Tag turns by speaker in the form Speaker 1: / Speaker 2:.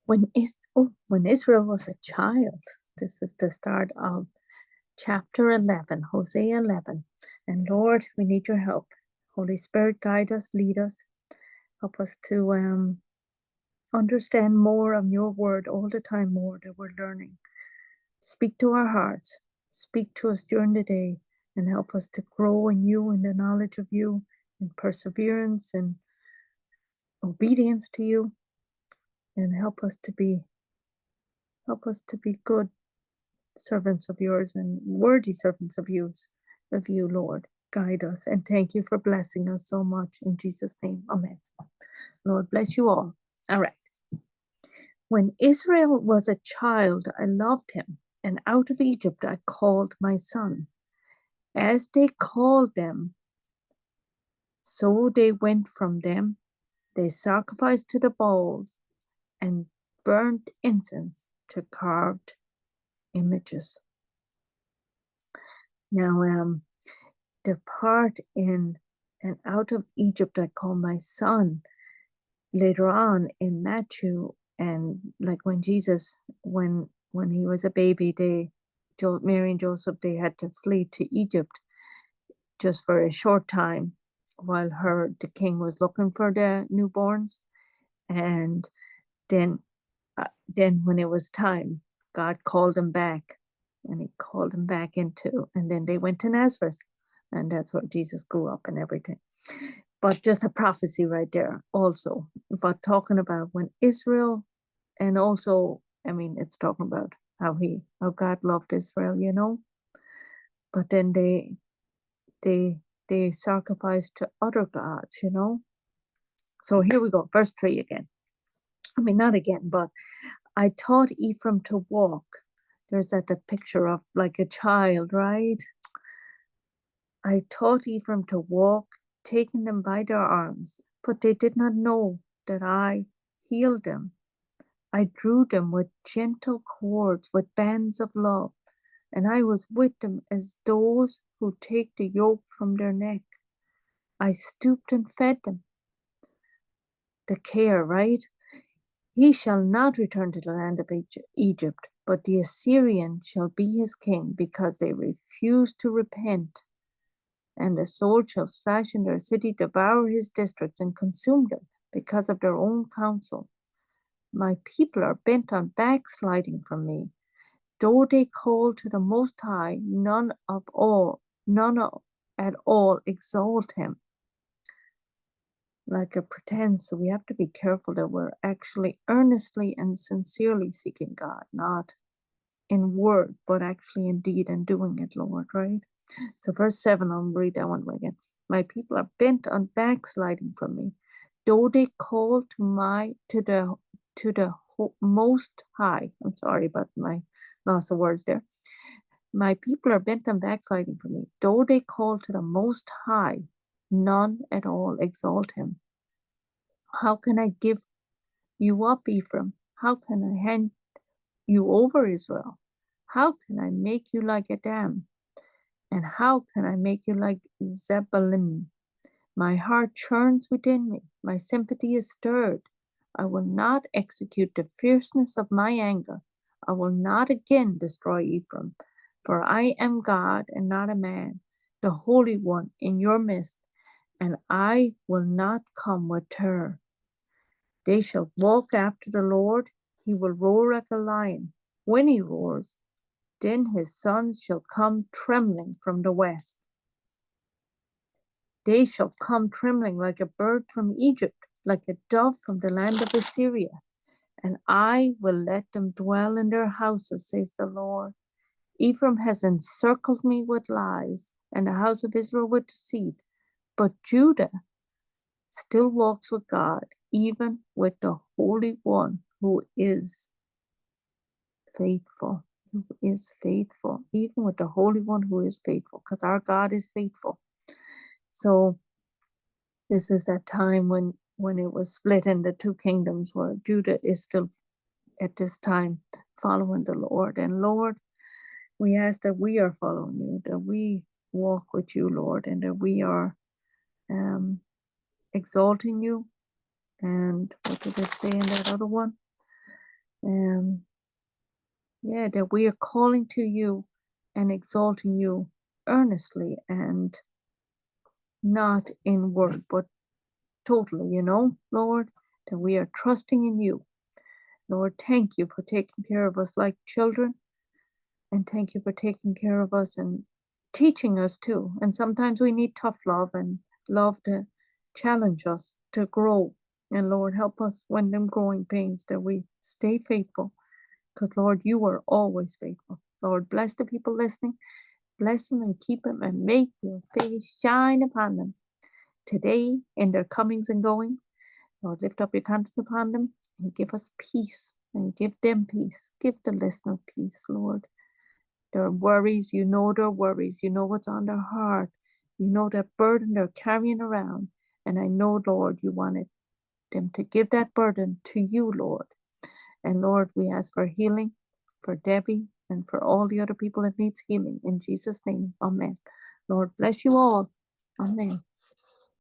Speaker 1: When Israel was a child, this is the start of chapter 11, Hosea 11. And Lord, we need your help. Holy Spirit, guide us, lead us, help us to understand more of your word all the time, more that we're learning. Speak to our hearts, speak to us during the day, and help us to grow in you, in the knowledge of you, in perseverance and obedience to you, and help us to be good servants of yours and worthy servants of you, Lord. Guide us, and thank you for blessing us so much. In Jesus' name, amen. Lord bless you all. All right. When Israel was a child, I loved him, and out of Egypt I called my son. As they called them, so they went from them. They sacrificed to the Baals and burnt incense to carved images. Now, the part in and out of Egypt I call my son, later on in Matthew, and like when Jesus, when he was a baby, Mary and Joseph, they had to flee to Egypt just for a short time while the king was looking for the newborns. And then when it was time, God called them back, and he called them back and then they went to Nazareth, and that's where Jesus grew up and everything. But just a prophecy right there also. But talking about when Israel, and also, I mean, it's talking about how God loved Israel, but then they sacrificed to other gods, So here we go, verse 3 again. I mean, not again, but I taught Ephraim to walk. There's that picture of like a child, right? I taught Ephraim to walk, taking them by their arms, but they did not know that I healed them. I drew them with gentle cords, with bands of love, and I was with them as those who take the yoke from their neck. I stooped and fed them. The care, right? He shall not return to the land of Egypt, but the Assyrian shall be his king, because they refuse to repent. And the sword shall slash in their city, devour his districts, and consume them because of their own counsel. My people are bent on backsliding from me. Though they call to the Most High, none at all exalt him. Like a pretense, so we have to be careful that we're actually earnestly and sincerely seeking God, not in word, but actually in deed and doing it, Lord, right? So verse 7, I'll read that one again. My people are bent on backsliding from me. Though they call to the Most High. I'm sorry about my loss of words there. My people are bent on backsliding from me. Though they call to the Most High, none at all exalt him. How can I give you up, Ephraim? How can I hand you over, Israel? How can I make you like a dam? And how can I make you like Zebulun? My heart churns within me. My sympathy is stirred. I will not execute the fierceness of my anger. I will not again destroy Ephraim, for I am God and not a man, the Holy One in your midst, and I will not come with terror. They shall walk after the Lord. He will roar like a lion. When he roars, then his sons shall come trembling from the west. They shall come trembling like a bird from Egypt, like a dove from the land of Assyria. And I will let them dwell in their houses, says the Lord. Ephraim has encircled me with lies, and the house of Israel with deceit. But Judah still walks with God, even with the Holy One who is faithful. Who is faithful, even with the Holy One who is faithful, because our God is faithful. So this is that time when it was split into two kingdoms, where Judah is still at this time following the Lord. And Lord, we ask that we are following you, that we walk with you, Lord, and that we are exalting you. And what did it say in that other one? Um, yeah, that we are calling to you and exalting you earnestly and not in word, but totally, Lord, that we are trusting in you. Lord, thank you for taking care of us like children, and thank you for taking care of us and teaching us too. And sometimes we need tough love and love to challenge us to grow. And Lord, help us when them growing pains that we stay faithful. Because Lord, you are always faithful. Lord, bless the people listening. Bless them and keep them and make your face shine upon them today in their comings and goings. Lord, lift up your countenance upon them and give us peace and give them peace. Give the listener peace, Lord. Their worries, you know their worries. You know what's on their heart. You know that burden they're carrying around. And I know, Lord, you wanted them to give that burden to you, Lord. And Lord, we ask for healing for Debbie and for all the other people that needs healing. In Jesus' name, amen. Lord, bless you all. Amen.